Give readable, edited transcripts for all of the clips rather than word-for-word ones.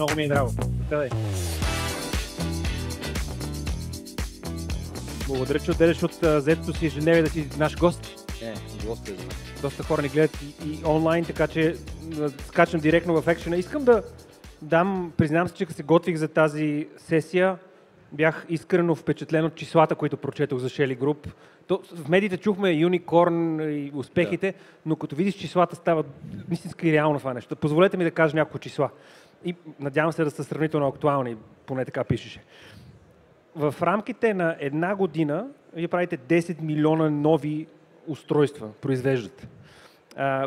Много ми е драго. Къде? Благодаря, че отделяш от заетото си ежедневие да си наш гост. Гост е за мен. Доста хора ни гледат и онлайн, така че скачам директно в екшена. Искам да признавам се, че като се готвих за тази сесия, бях искрено впечатлен от числата, които прочетох за Shelly Group. В медиите чухме юникорн и успехите, но като видиш числата става истинска и реално това нещо. Позволете ми да кажа няколко числа. И надявам се да са сравнително актуални, поне така пишеше. В рамките на една година вие правите 10 милиона нови устройства, произвеждат,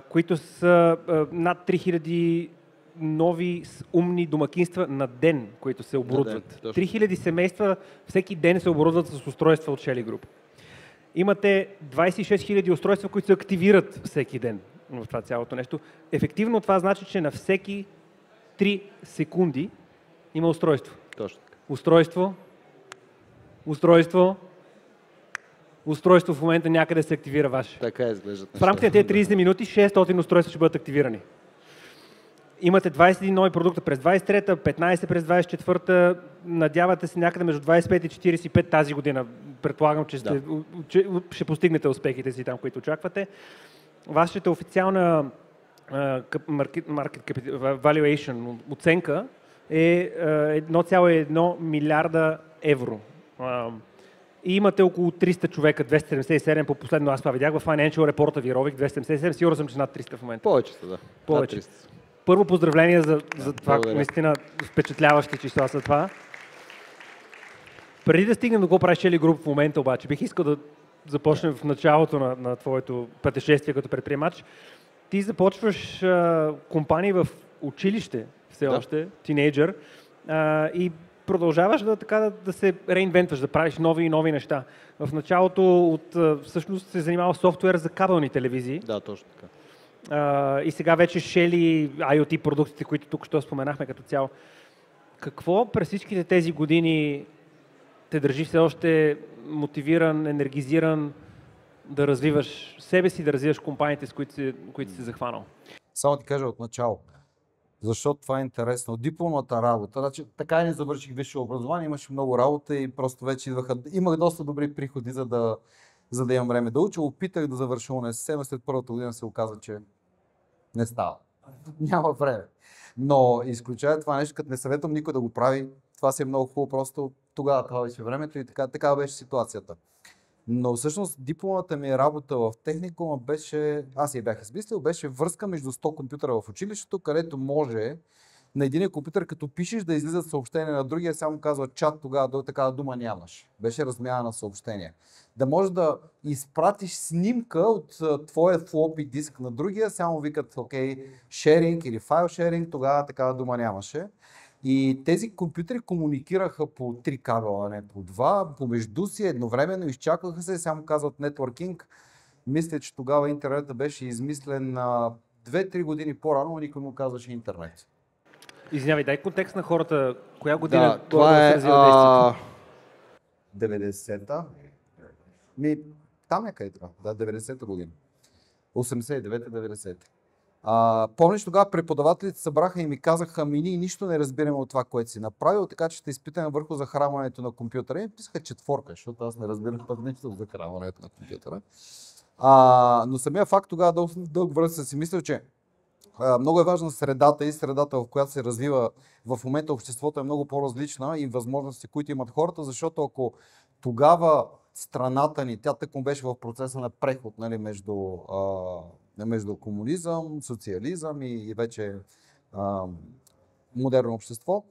които са над 3000 нови умни домакинства на ден, които се оборудват. 3000 семейства всеки ден се оборудват с устройства от Shelly Group. Имате 26 000 устройства, които се активират всеки ден в това цялото нещо. Ефективно това значи, че на всеки 3 секунди има устройство. Точно така. Устройство в момента някъде се активира ваше. Така изглеждат. В рамките на тези 30 минути 600 устройства ще бъдат активирани. Имате 21 нови продукта през 23-та, 15 през 24-та, надявате се някъде между 25 и 45 тази година. Предполагам, че ще постигнете успехите си там, които очаквате. Вашата официална market valuation оценка е 1,1 милиарда евро. И имате около 300 човека, 277 по последно аз това видях в Financial Report ви рових 277, сигурно съм, че над 300 в момента. Повече са, да. Повече. Първо поздравление за това, благодаря. наистина впечатляващи числа са това. Преди да стигнем до го прави Shelly Group в момента обаче, бих искал да започнем в началото на твоето пътешествие като предприемач. Ти започваш компании в училище все още, тинейджър, и продължаваш да се реинвентваш, да правиш нови и нови неща. В началото всъщност се занимава с софтуер за кабелни телевизии. Да, точно така. И сега вече Shelly IoT продуктите, които тук що споменахме като цяло. Какво през всичките тези години те държи все още мотивиран, енергизиран да развиваш себе си, да развиваш компаниите, с които си захванал? Само ти кажа от начало, защото това е интересно. Дипломната работа, значи, така и не завърших висше образование, имаше много работа и просто вече имах доста добри приходи, за да имам време да уча. Опитах да завърша университет, след първата година се оказа, че не става. Няма време. Но изключая това нещо, като не съветвам никой да го прави, това си е много хубаво, просто тогава това беше времето и така беше ситуацията. Но всъщност дипломната ми работа в техникума беше, аз я бях измислил, беше връзка между 100 компютъра в училището, където може на един компютър, като пишеш, да излизат съобщения на другия, само казва чат, тогава такава дума нямаш. Беше размяна на съобщения. Да можеш да изпратиш снимка от твоя флопи диск на другия, само викат окей, шеринг или файл шеринг, тогава такава дума нямаше. И тези компютри комуникираха по 3 кабела, а не по 2, помежду си едновременно, изчакваха се, само казват нетворкинг. Мисля, че тогава интернетът беше измислен 2-3 години по-рано, но никой му казваше интернет. Извинявай, дай контекст на хората, коя година Да, това е 90-та. Там е където, да, 90-та година. 89-та, 90-та. Помниш, тогава преподавателите събраха и ми казаха, ние нищо не разбираме от това, което си направил, така че ще изпитаме върху захранването на компютъра. И писаха 4, защото аз не разбирах пък нищо от захранването на компютъра. Но самия факт тогава дълго време съм си мислил, че много е важна средата и средата, в която се развива в момента обществото е много по-различна и възможности, които имат хората, защото ако тогава страната ни, тя тъкмо беше в процеса на преход, нали, между комунизъм, социализъм и вече модерно общество,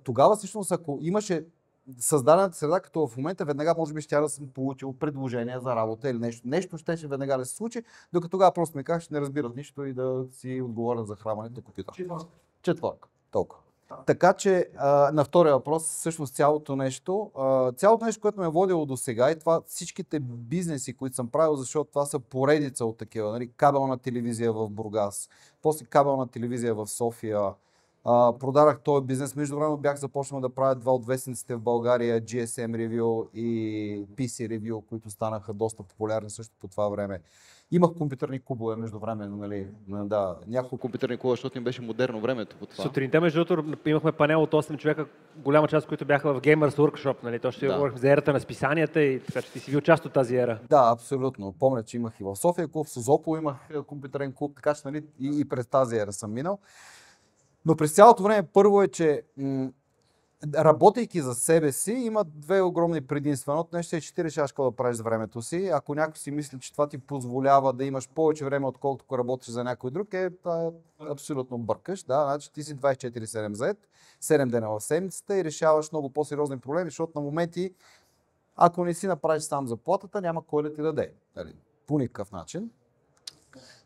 тогава всъщност ако имаше създадената среда, като в момента веднага може би ще да съм получил предложение за работа или нещо. Нещо ще веднага да се случи, докато тогава просто ми казах, че не разбират нищо и да си отговоря за хранването на компютъра. Четвърка. Толкова. Така че на втория въпрос, всъщност цялото нещо, което ме е водило до сега и това всичките бизнеси, които съм правил, защото това са поредица от такива, нали, кабелна телевизия в Бургас, после кабелна телевизия в София, Продадах този бизнес. Между време бях започнал да правя два от вестниците в България, GSM Review и PC Review, които станаха доста популярни също по това време. Имах компютърни клубове между време, нали, да, няколко компютърни клубове, защото им беше модерно времето по това. Сутринта, между другото, имахме панел от 8 човека, голяма част, които бяха в Gamers Workshop, нали? То ще говорихме за ерата на списанията и така че ти си бил част от тази ера. Да, абсолютно. Помня, че имах и в София клуб, в Созопол имах компютърен клуб, така че нали, и през тази ера съм минал. Но през цялото време първо е, че работейки за себе си, има две огромни предимства. Едното нещо е, че ти решаваш какво да правиш за времето си. Ако някой си мисли, че това ти позволява да имаш повече време, отколкото ако работиш за някой друг, абсолютно бъркаш. Да, значи ти си 24/7 заед, 7 дена в седмицата и решаваш много по-сериозни проблеми, защото на моменти, ако не си направиш сам заплатата, няма кой да ти даде. По никакъв начин.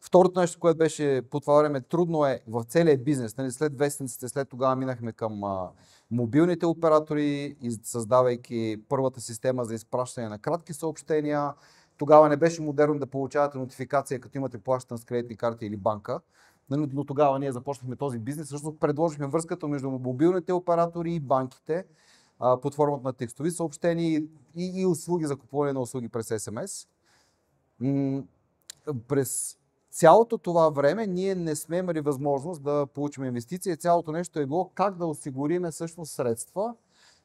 Второто нещо, което беше по това време трудно е в целия бизнес. Нали, след вестниците, след тогава минахме към мобилните оператори, създавайки първата система за изпращане на кратки съобщения. Тогава не беше модерно да получавате нотификация, като имате плащане с кредитни карти или банка. Но тогава ние започнахме този бизнес. Всъщност предложихме връзката между мобилните оператори и банките под формата на текстови съобщения и услуги за купуване на услуги през СМС. През цялото това време ние не сме имали възможност да получим инвестиции. Цялото нещо е било как да осигуриме всъщност средства,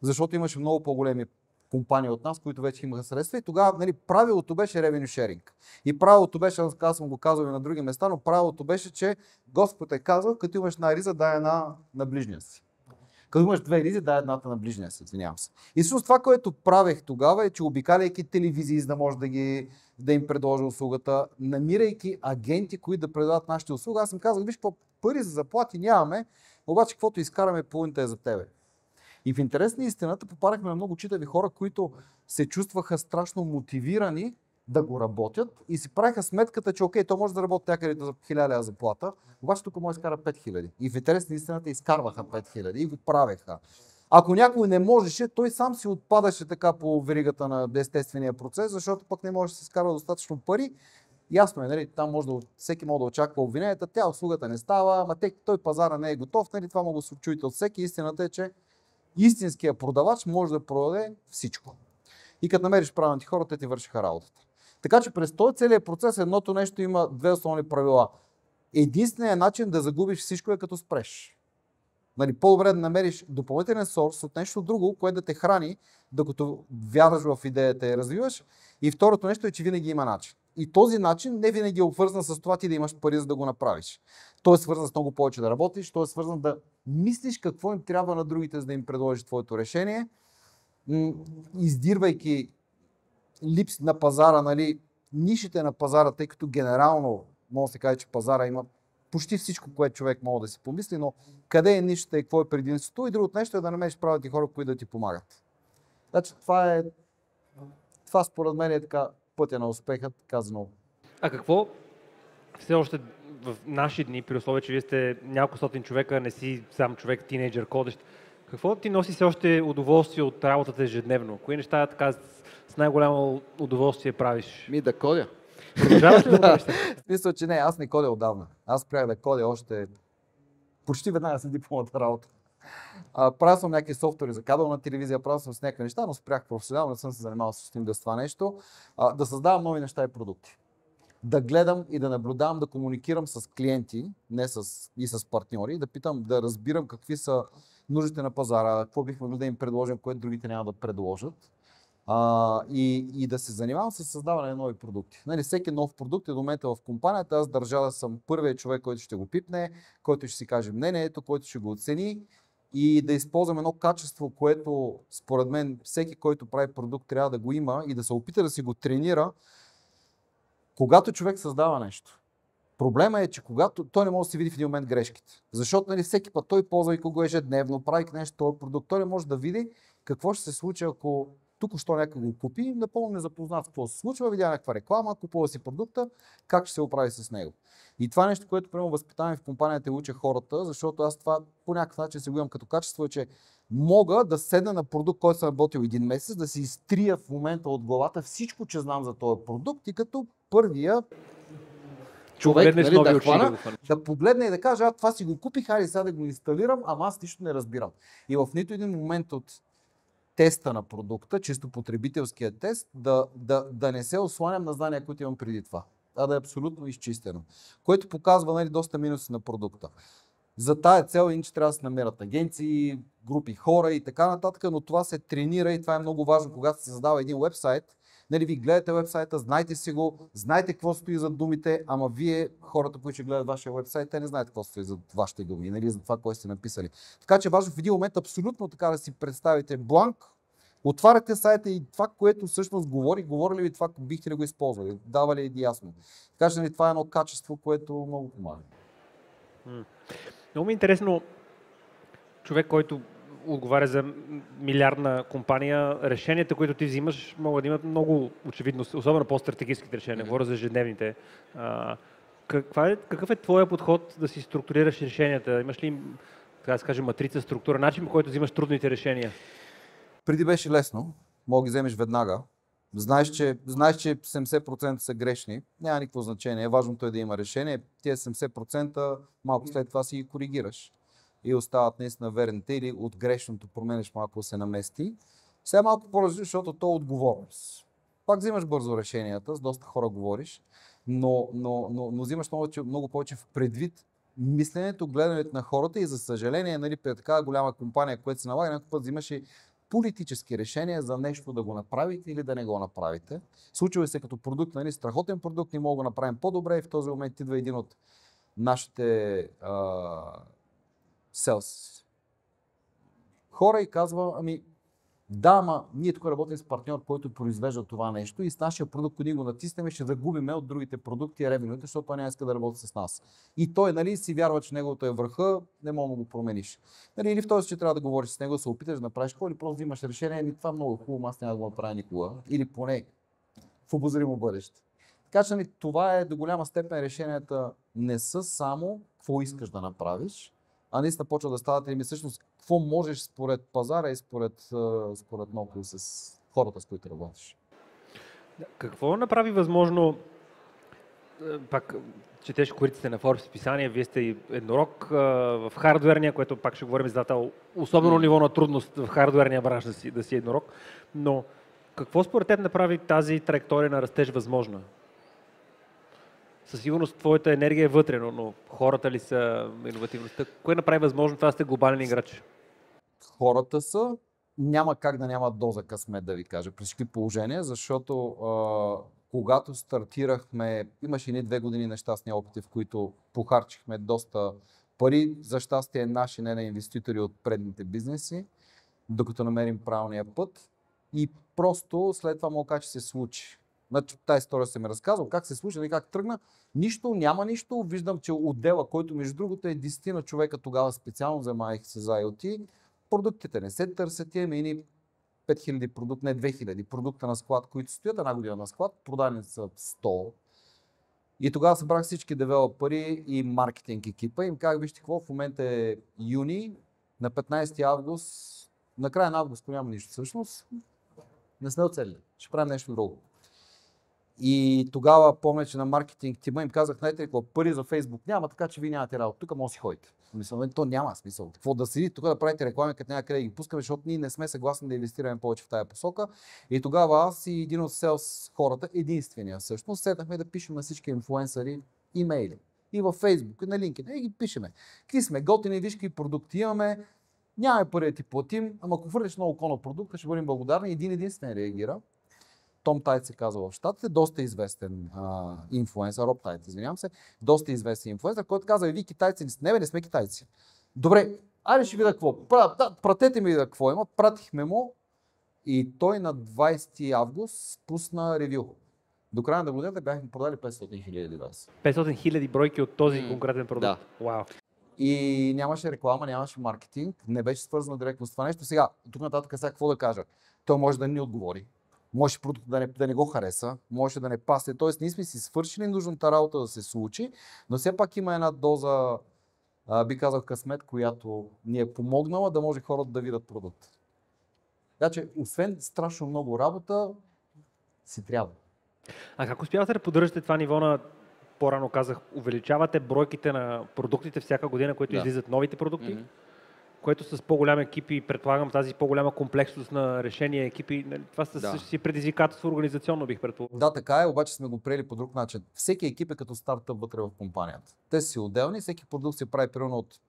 защото имаше много по-големи компании от нас, които вече имаха средства и тогава нали, правилото беше revenue sharing. И правилото беше, аз съм го казал и на други места, но правилото беше, че Господ е казал, като имаш една риза, дай една на ближния си. Като имаш две ризи, дай едната на ближния си, извинявам се. И всъщност това, което правех тогава е, че обикаляйки телевизии, за да може да им предложа услугата, намирайки агенти, които да предават нашите услуги, аз съм казал, виж, какво пари за заплати нямаме, обаче каквото изкараме, половината е за тебе. И в интерес на истината попадахме на много читави хора, които се чувстваха страшно мотивирани да го работят и си правиха сметката, че окей, то може да работи някъде за 1000 заплата, обаче тук може да изкара 5000. И в интерес на истината изкарваха 5000 и го правеха. Ако някой не можеше, той сам си отпадаше така по веригата на естествения процес, защото пък не може да се изкарва достатъчно пари. Ясно е, нали, там всеки може да очаква обвиненията, тя услугата не става, ама той пазара не е готов, нали, това може да се чуете от всеки. Истината е, че истинският продавач може да продаде всичко. И като намериш правилните хора, те ти вършиха работата. Така че през този целият процес едното нещо има две основни правила. Единственият начин да загубиш всичко е като спреш. Нали, по-добре да намериш допълнителен сорс от нещо друго, което да те храни, докато вярваш в идеята и развиваш. И второто нещо е, че винаги има начин. И този начин не винаги е обвързан с това ти да имаш пари, за да го направиш. Той е свързан с много повече да работиш, той е свързан да мислиш какво им трябва на другите, за да им предложиш твоето решение, издирвайки липс на пазара, нали, нишите на пазара, тъй като генерално може да се каже, че пазара има почти всичко, което човек може да си помисли, но къде е нишата и какво е предимството, и другото нещо е да намериш правилните хора, които да ти помагат. Значи това според мен е така пътя на успеха, казано. А какво все още в наши дни, при условие, че вие сте няколко стотин човека, не си сам човек, тинейджър, кодещ, какво ти носи все още удоволствие от работата ежедневно? Кои неща така с най-голямо удоволствие правиш? Да кодя. Продължаваш ли да правиш? В смисъл, че не, аз не кодя отдавна. Аз спрях да кодя още почти веднага след дипломната работа. Правил съм някакви софтуери за кабелна телевизия, правил съм с някакви неща, но спрях професионално, не съм се занимавал с това нещо. Да създавам нови неща и продукти. Да гледам и да наблюдавам, да комуникирам с клиенти, и с партньори, да питам, да разбирам какви са нуждите на пазара, какво бихме могли да им предложим, което другите няма да предложат. И да се занимавам с създаване на нови продукти. Нали, всеки нов продукт е до момента в компанията. Аз държа да съм първият човек, който ще го пипне, който ще си каже мнението, който ще го оцени и да използвам едно качество, което според мен всеки, който прави продукт, трябва да го има и да се опита да си го тренира, когато човек създава нещо. Проблема е, че когато той не може да си види в един момент грешките. Защото нали, всеки път той ползва и го ежедневно, прави нещо този продукт, той не може да види какво ще се случи, ако тук-що някой го купи, напълно незапознат с какво се случва, видя някаква реклама, купува си продукта, как ще се оправи с него. И това нещо, което прямо възпитаваме в компанията и уча хората, защото аз това по някакъв начин се го имам като качество, е, че мога да седна на продукт, който съм работил един месец, да си изтрия в момента от главата всичко, че знам за този продукт и като първия човек, Погледнеш нали, нови да очи хвана, го хвана. да погледне и да каже, това си го купих, хайде сега да го инсталирам, ама аз нищо не разбирам. И в нито един момент от теста на продукта, чисто потребителския тест, да не се осланям на знания, които имам преди това. Да е абсолютно изчистено. Което показва, нали, доста минуси на продукта. За тая цел иначе трябва да се намерят агенции, групи хора и така нататък, но това се тренира и това е много важно, когато се създава един уебсайт. Нали, ви гледате уебсайта, знаете си го, знаете какво стои зад думите, ама вие, хората, които ще гледат вашия уебсайт, те не знаят какво стои зад вашите думи, нали, за това, което сте написали. Така че е важно в един момент абсолютно така да си представите бланк, отваряте сайта и това, което всъщност говори ли ви това, бихте ли го използвали, дава ли е ясно. Така че, нали, това е едно качество, което много помага. Много ми е интересно, човек, който отговаря за милиардна компания, решенията, които ти взимаш, могат да имат много очевидно, особено по-стратегическите решения, говоря за ежедневните. Какъв е твоя подход да си структурираш решенията? Имаш ли, така да се каже, матрица, структура, начин, по който взимаш трудните решения? Преди беше лесно, мога да ги вземеш веднага. Знаеш, че 70% са грешни, няма никакво значение, важното е да има решение. Тия 70% малко след това си ги коригираш и остават наистина верните или от грешното променеш малко се намести. Сега малко по-различно, защото то е отговорност. Пак взимаш бързо решенията, с доста хора говориш, но взимаш много повече в предвид мисленето, гледането на хората и за съжаление, нали, при такава голяма компания, която се налага, някой път взимаш и политически решения за нещо да го направите или да не го направите. Случва се като продукт, нали, страхотен продукт, не мога да го направим по-добре и в този момент идва един от нашите селс хора и казва, да, ама ние тук работим с партньор, който произвежда това нещо и с нашия продукт, когато го натиснем, ще загубиме от другите продукти и ревенюите, защото той няма иска да работи с нас. И той, нали, си вярва, че неговото е върха, не мога да го промениш. Нали, или в този случай трябва да говориш с него, да се опиташ да направиш какво, или просто да имаш решение, това много хубаво, аз няма да го направя никога. Или поне в обозримо бъдеще. Така че, нали, това е до голяма степен решенията не са само какво искаш да направиш, а наистина почва да стават и всъщност какво можеш според пазара и според много с хората, с които работиш. Какво направи възможно, пак четеш кориците на Forbes писания, вие сте и еднорог в хардуерния, което пак ще говорим за това, особено ниво на трудност в хардуерния бранш да си еднорог, но какво според теб направи тази траектория на растеж възможна? Със сигурност твоята енергия е вътре, но хората ли са иновативността? Кое направи възможно това да сте глобален играч? Хората са, няма как да няма доза късмет, да ви кажа, при всички положения, защото когато стартирахме, имаше едни 2 години нещастни опити, в които похарчихме доста пари, за щастие наши, не на инвеститори от предните бизнеси, докато намерим правилния път и просто след това мога кажа, че се случи. Значи, тази история се ми разказва, как се случи и как тръгна. Нищо, няма нищо. Виждам, че отдела, който между другото е 10 на човека тогава специално занимавах се за IoT, продуктите не се търсят, имаме едни 5000 продукта, не 2000 продукта на склад, които стоят една година на склад, продадени са 100. И тогава събрах всички девелопери и маркетинг екипа и им казах, вижте какво, в момента е юни, на 15 август, на края на август няма нищо всъщност, не сме оцелили, ще правим нещо друго. И тогава помня, че на маркетинг тима им казах, знаете ли какво, пари за Фейсбук няма, така че вие нямате работа, тук може да си ходите. Мисля, то няма смисъл. Какво да седи тук да правите реклами, като няма къде да ги пускаме, защото ние не сме съгласни да инвестираме повече в тая посока. И тогава аз и един от селс хората, единствения всъщност, седнахме да пишем на всички инфлуенсъри имейли. И във Фейсбук, и на LinkedIn, и ги пишеме. Какви сме готини, виж какви продукти имаме, нямаме пари да ти платим, ама ако хвърлиш много на продукта, ще бъдем благодарни. Един единствен реагира. Том Тайт се казва в щатите, доста известен инфлуенсър, Роб Тайт, извинявам се, доста известен инфлуенсър, който каза, вие китайци не сте, не сме китайци. Добре, айде ще видя какво. Пратете ми да какво има, пратихме му и той на 20 август пусна ревю. До края на годината бяхме продали 500 000 девайса. 500 000 бройки от този конкретен продукт? Да. Вау. И нямаше реклама, нямаше маркетинг, не беше свързано директно с това нещо. Сега, тук нататък сега какво да кажа? Той може да ни отговори. Може продукт да не го хареса, може да не пасне. Тоест, ние сме си свършили нужната работа да се случи, но все пак има една доза, би казал, късмет, която ни е помогнала да може хората да видят продукт. Така че, освен страшно много работа, си трябва. А как успявате да поддържате това ниво на по-рано казах, увеличавате бройките на продуктите всяка година, които излизат новите продукти, което с по-голям екип и предполагам тази по-голяма комплексност на решения екипи, това си предизвикателство организационно, бих предполагал. Да, така е, обаче сме го приели по друг начин. Всеки екип е като стартъп вътре в компанията. Те са си отделни, всеки продукт се прави примерно от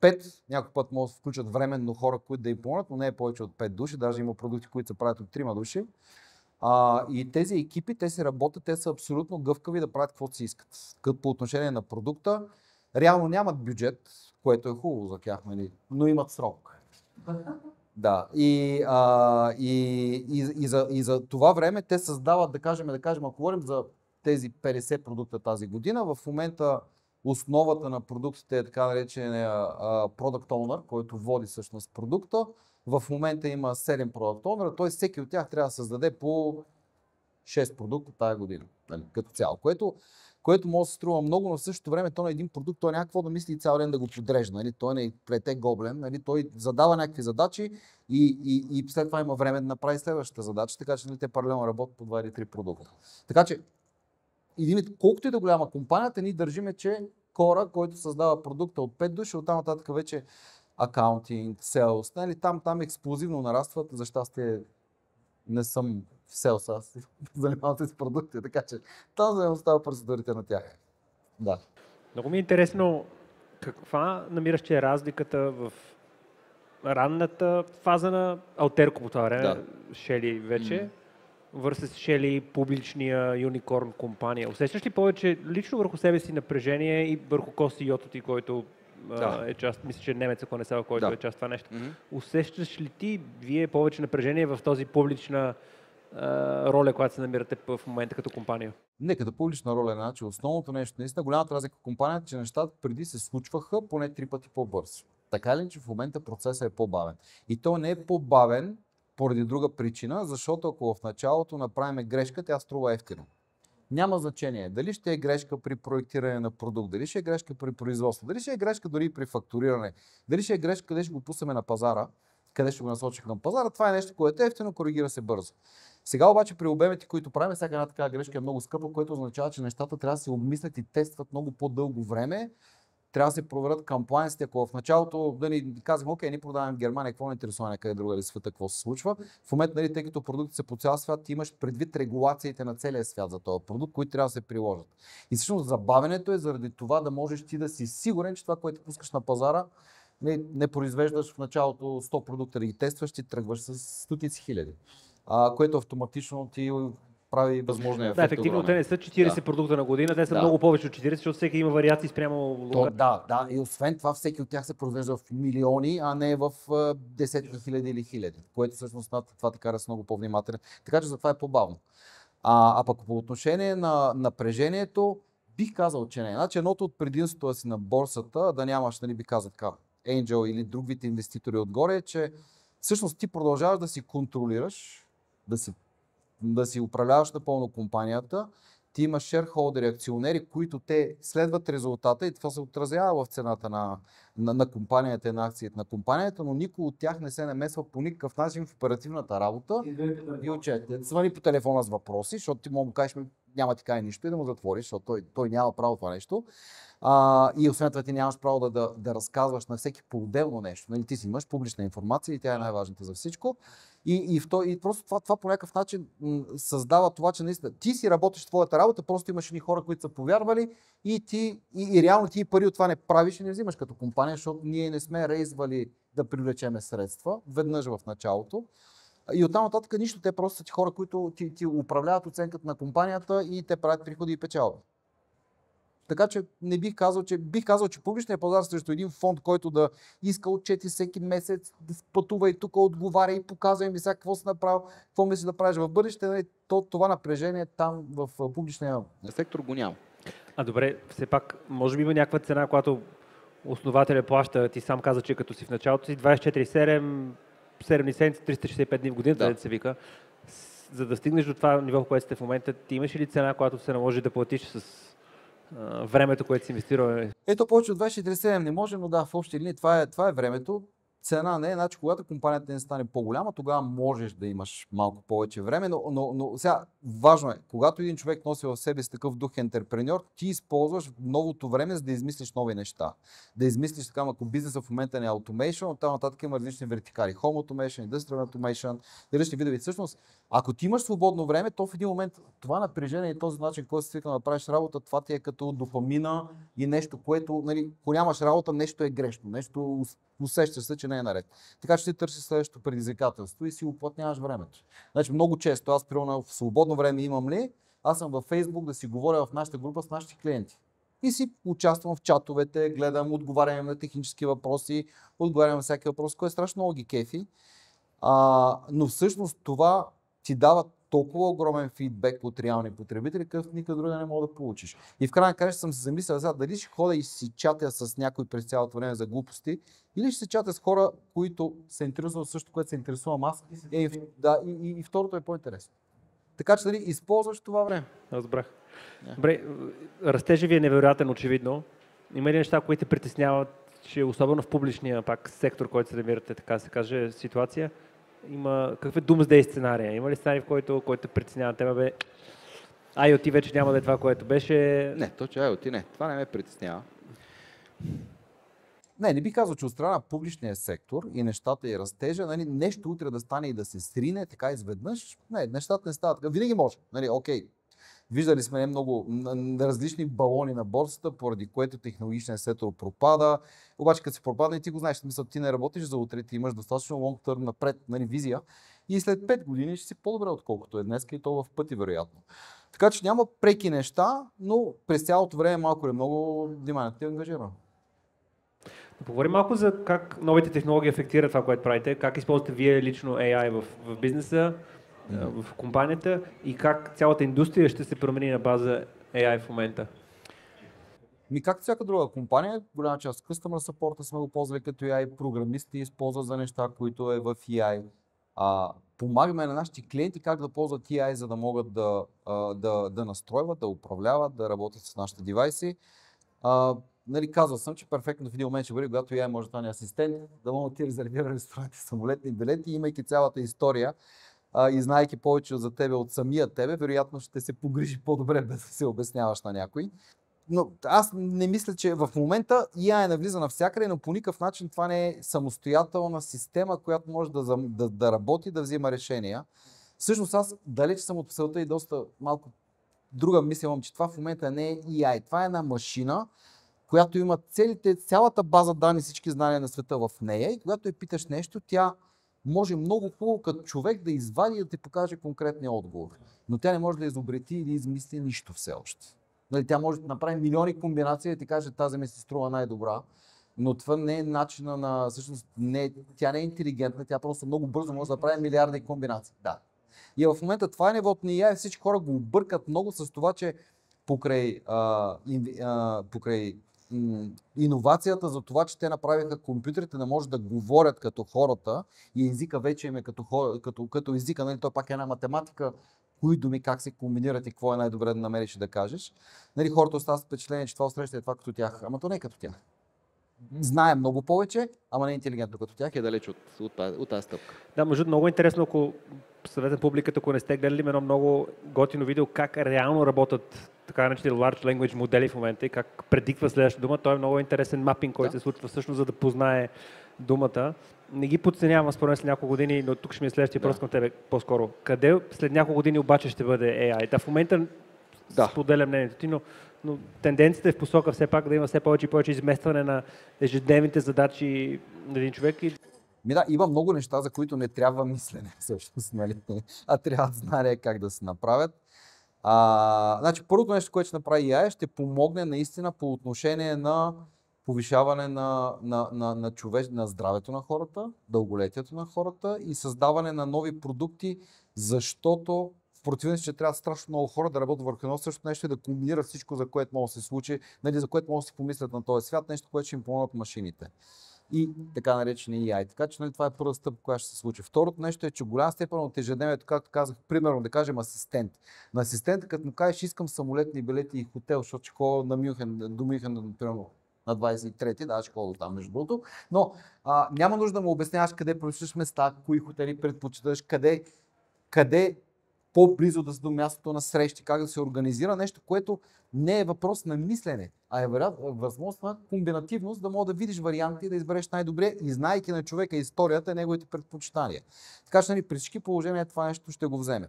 5, някой път могат да включат временно хора, които да им помогнат, но не е повече от 5 души, даже има продукти, които се правят от 3 души. И тези екипи, те си работят, те са абсолютно гъвкави да правят каквото си искат. Като по отношение на продукта, реално нямат бюджет, което е хубаво за тях, нали? Но имат срок. Да, и за това време те създават, да кажем, ако говорим за тези 50 продукта тази година, в момента основата на продуктите е така наречения Product Owner, който води всъщност продукта. В момента има 7 Product Owner, т.е. всеки от тях трябва да създаде по 6 продукта тази година, нали, като цяло, което може да се струва много, но в същото време то на един продукт той някакво да мисли цял ден да го подрежда, нали? Той не плете гоблен, нали? Той задава някакви задачи и след това има време да направи следващата задача, така че нали, те паралелно работят по 2 или 3 продукта. Така че, колкото и да голяма компанията, ние държиме, че хора, който създава продукта от 5 души, оттам нататък вече акаунтинг, селс, нали? Там експлозивно нарастват, за щастие не съм в селс, аз занимавам се с продукти, така че там за да остава процедурите на тях. Да. Много ми е интересно каква намираш, че е разликата в ранната фаза на Алтерко по това време, Шели вече, versus Шели публичния юникорн компания. Усещаш ли повече лично върху себе си напрежение и върху CEO-то ти, който е част, мисля, че немец, ако не са, който е част това нещо. Усещаш ли ти вие повече напрежение в този публична роля, която се намирате в момента като компания? Не, като публична роля, значи основното нещо, наистина голямата разлика в компанията, че нещата преди се случваха поне 3 пъти по-бързо. Така ли, че в момента процесът е по-бавен. И то не е по-бавен поради друга причина, защото ако в началото направим грешка, тя струва ефтино. Няма значение дали ще е грешка при проектиране на продукт, дали ще е грешка при производство, дали ще е грешка дори при фактуриране, дали ще е грешка къде ще го пуснем на пазара, къде ще го насочих на пазара, това е нещо, което е ефтино, коригира се бързо. Сега обаче при обемите, които правим, всяка една такава грешка е много скъпа, което означава, че нещата трябва да се обмислят и тестват много по-дълго време. Трябва да се проверят кампанията, ако в началото да ни казваме, окей, ние продаваме в Германия, какво не интересува някъде друга или света, какво се случва. В момента, нали, тъй като продукти са по цял свят, ти имаш предвид регулациите на целия свят за този продукт, които трябва да се приложат. И всъщност забавянето е заради това да можеш ти да си сигурен, че това, което пускаш на пазара, не произвеждаш в началото 100 продукта да ги тестваш, ти тръгваш с стотици хиляди, което автоматично ти прави възможния ефект. Да, ефективно те не са 40 продукта на година, те са много повече от 40, защото всеки има вариации спрямо лука. Да, и освен това всеки от тях се произвежда в милиони, а не в десетки хиляди или хиляди, което всъщност това така да са много по-внимателен. Така че затова е по-бавно. А пък по отношение на напрежението, бих казал, че не. Значи едното от предимството си на борсата, да нямаш, нали би казал така, Angel или друг вид инвеститори отгоре, е, че всъщност ти продължаваш да си контролираш, да си управляваш напълно компанията, ти имаш шерхолдери, акционери, които те следват резултата и това се отразява в цената на компанията и на акциите на компанията, но никой от тях не се намесва по никакъв начин в оперативната работа и отчете. Звъни по телефона с въпроси, защото ти мога да кажеш, няма ти кай нищо и да му затвориш, защото той няма право това нещо. И освен това ти нямаш право да разказваш на всеки по-отделно нещо. Нали, ти си имаш публична информация и тя е най-важната за всичко. И просто това по някакъв начин създава това, че наистина ти си работиш твоята работа, просто имаш едни хора, които са повярвали и реално ти пари от това не правиш и не взимаш като компания, защото ние не сме рейзвали да привлечеме средства веднъж в началото. И оттам нататък нищо, те просто са ти хора, които ти управляват оценката на компанията и те правят приходи и печалби. Така че не бих казал, че публичният пазар срещу един фонд, който да иска отчети всеки месец, да пътува и тук отговаря и показва им сега какво си направил, какво мислиш да правиш в бъдеще, това напрежение там в публичния сектор го няма. Добре, все пак, може би има някаква цена, която основателя плаща, ти сам каза, че като си в началото си 24/7, 7 седмици, 365 дни в годината, да се вика. За да стигнеш до това ниво, в което сте в момента, ти имаш ли цена, която се наложи да платиш с времето, което си инвестирал? Ето повече от 24/7 не може, но да, в общи линии това е времето. цена не е, значи когато компанията не стане по-голяма, тогава можеш да имаш малко повече време, но сега важно е, когато един човек носи в себе си такъв дух ентерпреньор, ти използваш новото време, за да измислиш нови неща. Да измислиш така, ако бизнесът в момента не е automation, от там нататък има различни вертикали. Home automation, industrial automation, различни видове. Всъщност, ако ти имаш свободно време, то в един момент това напрежение и този начин, който си свикнал да правиш работа, това ти е като допамина и нещо, което, нали, ако нямаш работа, нещо е грешно, нещо усещаш се, че не е наред. Така че ти търсиш следващото предизвикателство и си уплътняваш времето. Значи много често, аз примерно в свободно време имам ли, аз съм във Facebook да си говоря в нашата група с нашите клиенти. И си участвам в чатовете, гледам, отговарям на технически въпроси, отговарям на всяки въпрос, който е страшно много ги кефи. Но всъщност това ти дава толкова огромен фидбек от реални потребители, какъв никъде друга не мога да получиш. И в крайна краща съм се замислил за дали ще ходя и си чатя с някой през цялото време за глупости, или ще се чатя с хора, които се интересуват също, което се интересувам аз. И второто е по-интересно. Така че дали използваш това време. Разбрах. Добре, растежът ви е невероятен, очевидно. Има ли неща, които те притесняват, че особено в публичния пак сектор, който се намирате, така да се каже, ситуация, има какъв doomsday сценария? Има ли сценарий, в който те притеснява тебе, бе? IoT вече няма да е това, което беше. Не, точно IoT не. Това не ме притеснява. Не би казал, че от страна на публичния сектор и нещата и растежа, нали, нещо утре да стане и да се срине така изведнъж. Не, нещата не стават така. Винаги може. Нали, окей. Виждали сме много различни балони на борсата, поради което технологичният сектор пропада. Обаче като се пропадне и ти го знаеш, смисъл, ти не работиш за утре, ти имаш достатъчно long term напред, нали, визия и след 5 години ще си по-добре отколкото е днес и то в пъти вероятно. Така че няма преки неща, но през цялото време малко или много вниманието ти е ангажирано. Да поговорим малко за как новите технологии афектират това, което правите, как използвате вие лично AI в бизнеса, в компанията и как цялата индустрия ще се промени на база AI в момента? Както всяка друга компания, голяма част Customer Support сме го ползвали като AI, програмисти използват за неща, които е в AI. Помагаме на нашите клиенти как да ползват AI, за да могат да настройват, да управляват, да работят с нашите девайси. Нали, казвал съм, че перфектно в един момент ще бъде, когато AI може да стане асистент, да могат ти резервира ресторанти, самолетни билети, имайки цялата история и знаейки повече за тебе от самия тебе, вероятно ще се погрижи по-добре, без да се обясняваш на някой. Но аз не мисля, че в момента AI навлиза навсякъде, но по никакъв начин това не е самостоятелна система, която може да работи, да взима решения. Всъщност аз далеч съм от целта и доста малко друга мисля, че това в момента не е AI. Това е една машина, която има цялата база данни, всички знания на света в нея и когато я питаш нещо, тя може много хубаво като човек да извади и да ти покаже конкретния отговор. Но тя не може да изобрети или измисли нищо все още. Нали, тя може да направи милиони комбинации и да ти каже, тази ми се струва най-добра, но това не е начина на... Всъщност, тя не е интелигентна, тя просто много бързо може да прави милиарди комбинации. Да. И в момента това е нивото на AI, всички хора го объркат много с това, че покрай иновацията за това, че те направиха компютрите да може да говорят като хората и езика вече им е като езика, нали, то пак е една математика, кои думи как се комбинират и какво е най-добре да намериш и да кажеш. Нали, хората остават впечатление, че това усреща е това като тях, ама то не е като тях. Знае много повече, ама не е интелигентно като тях, е далеч от тази стъпка. Да, между много интересно, ако съветна публиката, ако не сте гледали едно много готино видео, как реално работят така наречените large language модели в момента и как предиква следващата дума. Той е много интересен мапинг, който се случва всъщност, за да познае думата. Не ги подценявам според след няколко години, но тук ще ми е следващия въпрос към тебе по-скоро. Къде след няколко години обаче ще бъде AI? В момента споделя мнението ти, но тенденцията е в посока все пак да има все повече и повече изместване на ежедневните задачи на един човек. Има много неща, за които не трябва мислене, всъщност, нали? А трябва знание как да се направят. Значи, първото нещо, което ще направи AI, ще помогне наистина по отношение на повишаване на здравето на хората, дълголетието на хората и създаване на нови продукти, защото в противен случай трябва страшно много хора да работят върху едно също нещо и да комбинират всичко, за което може да се случи, нали, за което може да си помислят на този свят, нещо, което ще им помогнат машините. И така наречени AI. Така че, нали, това е първа стъпка, която ще се случи. Второто нещо е, че голяма степен от ежедневието, както казах, примерно да кажем асистент. На асистента, като му кажеш, искам самолетни билети и хотел, защото ще ходя на Мюнхен, до Мюнхен, примерно, на 23-ти, да, ще ходя там между другото. Но няма нужда да му обясняваш къде прочиташ места, кои хотели предпочиташ, къде по-близо да си до мястото на срещи, как да се организира нещо, което не е въпрос на мислене, а е възможност на комбинативност, да мога да видиш варианти и да избереш най-добре и знаейки на човека историята, неговите предпочитания. Така че при всички положения това нещо ще го вземе.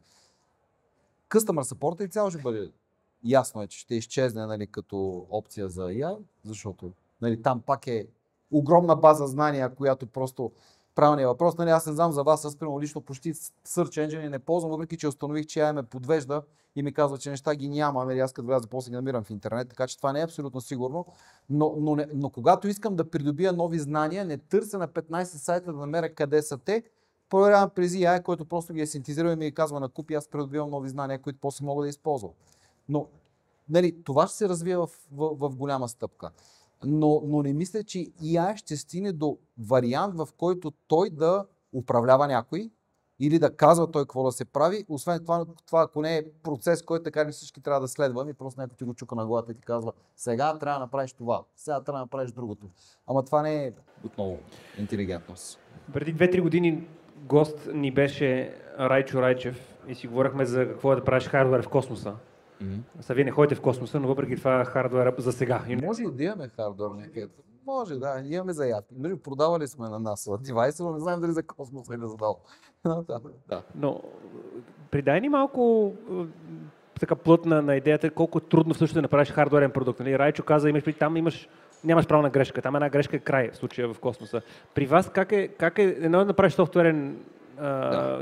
Customer support и цяло ще бъде ясно че ще изчезне, нали, като опция за AI, защото, нали, там пак е огромна база знания, която просто правилният въпрос. Нали, аз не знам за вас, аз примерно лично почти Search Engine не ползвам, въпреки че установих, че AI ме подвежда и ми казва, че неща ги няма. Нали, аз като вляза после ги намирам в интернет, така че това не е абсолютно сигурно. Но когато искам да придобия нови знания, не търся на 15 сайта да намеря къде са те, проверявам през AI, който просто ги е синтезирал и ми казва на куп и аз придобивам нови знания, които после мога да използвам. Но нали, това ще се развие в голяма стъпка. Но не мисля, че AI ще стигне до вариант, в който той да управлява някой или да казва той какво да се прави. Освен това ако не е процес, който така не всички трябва да следваме, просто някой ти го чука на главата и ти казва сега трябва да направиш това, сега трябва да направиш другото. Ама това не е отново интелигентност. Преди 2-3 години гост ни беше Райчо Райчев и си говорихме за какво е да правиш хардуер в космоса. Сега вие не ходите в космоса, но въпреки това хардуер за сега. Може и да имаме хардуер някъде. Може, да, имаме заявки. Продавали сме на нас девайса, но не знаем дали за космоса или за долу. Да. Но придай ни малко така плът на идеята колко е трудно всъщност да направиш хардуерен продукт. Нали? Райчо каза, нямаш право на грешка. Там една грешка е край в случая в космоса. При вас как е едно да направиш софтуерен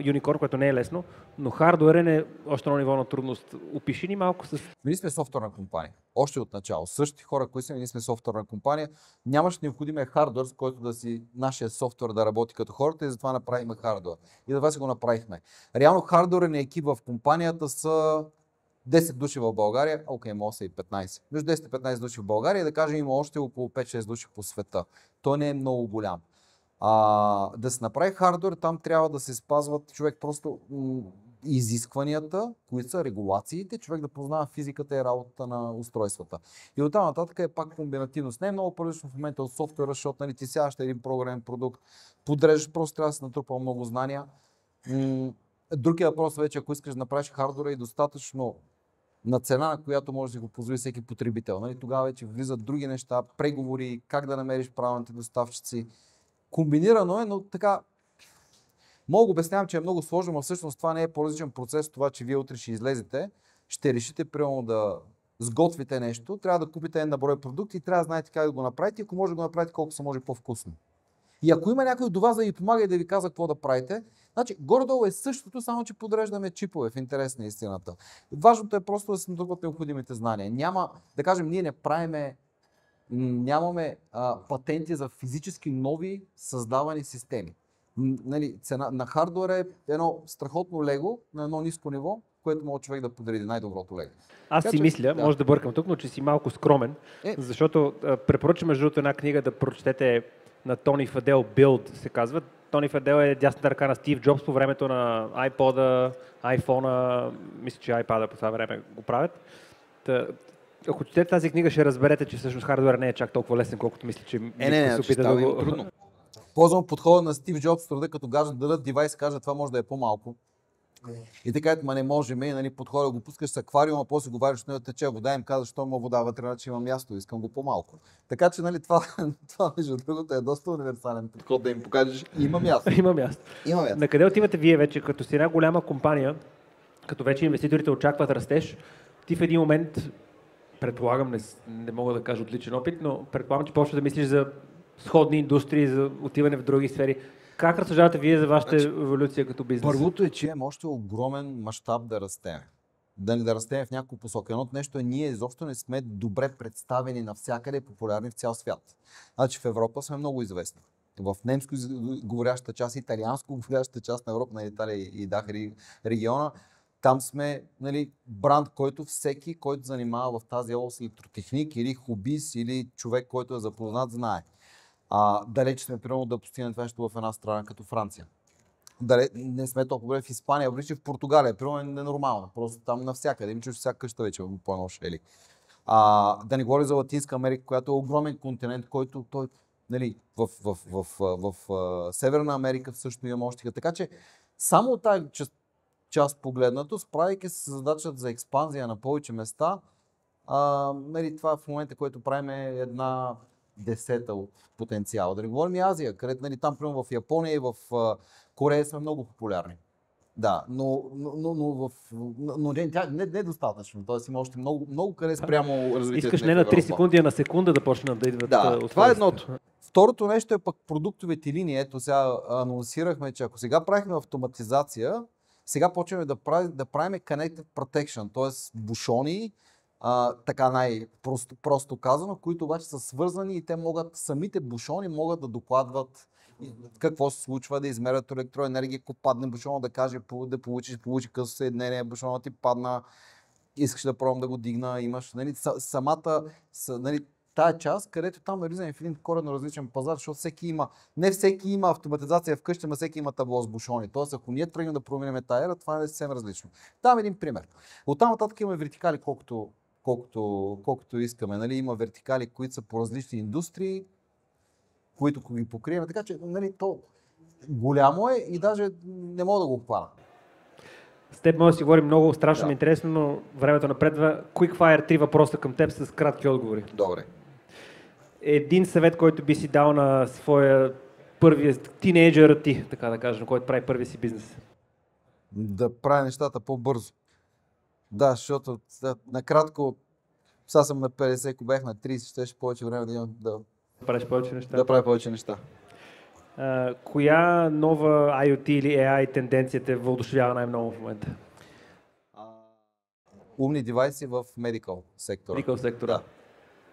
юникорн, което не е лесно, но хардуерен е още на ниво на трудност. Опиши ни малко с... Ние сме софтуерна компания. Още от начало. Същите хора, които сме, ние сме софтуерна компания. Нямаш необходимия хардуер, с който да си нашия софтуер да работи като хората и затова направихме хардуер. И затова си го направихме. Реално хардуерен екип в компанията са 10 души в България, може са и 15. Между 10 и 15 души в България и да кажем има още около 5-6 души по света. То не е много голям. Да се направи хардуер, там трябва да се спазват човек просто изискванията, които са регулациите, човек да познава физиката и работата на устройствата. И оттам нататък е пак комбинативност. Не е много по-различно в момента от софтуера, защото нали, ти сядаш един програмен продукт, подреждаш, просто трябва да се натрупа много знания. Другия въпрос вече, ако искаш да направиш хардуера и достатъчно на цена, на която може да си го позволи всеки потребител. Нали, тогава вече влизат други неща, преговори, как да намериш правилните доставчици. Комбинирано е, но така мога да обяснявам, че е много сложно, но всъщност това не е по-различен процес. Това, че вие утре ще излезете, ще решите примерно да сготвите нещо, трябва да купите една брой продукти и трябва да знаете как да го направите, ако може да го направите колко се може по-вкусно. И ако има някой до вас да ви помага и да ви казва какво да правите, значи горе-долу е същото, само че подреждаме чипове в интерес на истината. Важното е просто да се натрупват необходимите знания. Няма, да кажем, ние нямаме патенти за физически нови създавани системи. Нали, цена на хардуера е едно страхотно лего на едно ниско ниво, което може човек да подреди най-доброто лего. Аз си мисля, може да бъркам тук, но че си малко скромен, защото препоръчвам между другото една книга да прочетете на Тони Фадел, Build се казва. Тони Фадел е дясната ръка на Стив Джобс по времето на iPod-а, iPhone-а, мисля, че iPad-а по това време го правят. Ако четете тази книга, ще разберете, че всъщност хардуер не е чак толкова лесен, колкото мисля, че се опита да го... трудно. Ползвам подхода на Стив Джобс, труда, като дадат девайс, кажа това може да е по-малко. И така, ма не можем, и нали, подхода го пускаш с аквариума, после го вариш, но тече вода, им казваш, що има вода вътре, че има място, искам го по-малко. Така че нали, това между другото е доста универсален подход да им покажеш, има място. Има място. На къде отивате вие вече, като си една голяма компания, като вече инвеститорите очакват растеж, ти в един момент, предполагам, не мога да кажа отличен опит, но предполагам, че почваш да мислиш за сходни индустрии, за отиване в други сфери. Как разсъждавате вие за вашата еволюция като бизнес? Първото е, че имаме още огромен мащаб да растем. Да растем в няколко посоки. Едното нещо е, ние изобщо не сме добре представени навсякъде, популярни в цял свят. Значи в Европа сме много известни. В немско говорящата част, италианско говорящата част на Европа, на Италия и Дах региона, там сме нали, бранд, който всеки, който занимава в тази област електротехник или хобист или човек, който е запознат, знае. Далеч сме примерно да постигнем това нещо в една страна като Франция. Не сме толкова добре в Испания, обличи в Португалия, примерно е ненормално. Просто там навсякъде, им чуш всяка къща вече по едно шели. Да не говоря за Латинска Америка, която е огромен континент, който той, нали, в Северна Америка също има още. Така че само от тази част погледнато, справяйки се с задачата за експанзия на повече места, нали, това в момента, което правим е 1/10 от потенциала. Да не говорим и Азия, където, нали, там, примерно в Япония и в Корея сме много популярни. Да, но не достатъчно. Тоест има още много къде спрямо развитието. Искаш не на 3 секунди, а на секунда да почнат да идват. Да, това е едното. Второто нещо е пък продуктовите линии. Ето сега анонсирахме, че ако сега правихме автоматизация, сега почваме да правим Connected Protection, т.е. бушони, така най-просто казано, които обаче са свързани и те могат, самите бушони могат да докладват какво се случва, да измерят електроенергия, ако падне бушона, да каже да получи късо съединение, бушона ти падна, искаш да пробвам да го дигна, имаш, нали, нали, тая част, където там навлизаме в един коренно различен пазар, защото не всеки има автоматизация вкъщи, но всеки има табло с бушони. Тоест, ако ние тръгнем да променим тая ера, това е съвсем различно. Давам един пример. Оттам нататък има вертикали, колкото искаме. Нали, има вертикали, които са по различни индустрии, които ги покрием. Така че, нали, то голямо е и даже не мога да го хвана. С теб може да си говорим много, страшно ми интересно, но времето напредва. Quickfire, 3 въпроса към теб с кратки отговори. Добре. Един съвет, който би си дал на своя първия тинейджър ти, така да кажем, който прави първия си бизнес? Да прави нещата по-бързо. Да, защото накратко, сега съм на 50, ако бях на 30, ще повече време да имам да правиш повече неща. Да правя повече неща. Коя нова IoT или AI тенденция те въодушевява най-много в момента? Умни девайси в medical сектора. Medical сектора. Да.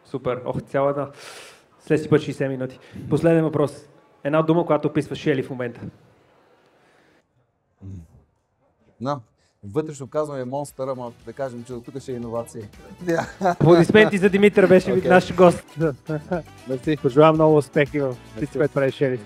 Супер. Цяла една. След си път 60 минути. Последен въпрос. Една дума, която описва Шели в момента. Вътрешно казваме монстър, ама да кажем, че тук ще е иновации. Аплодисменти за Димитър, беше наш гост. Мерси, пожелавам много успехи в всичко, което правиш, Шели.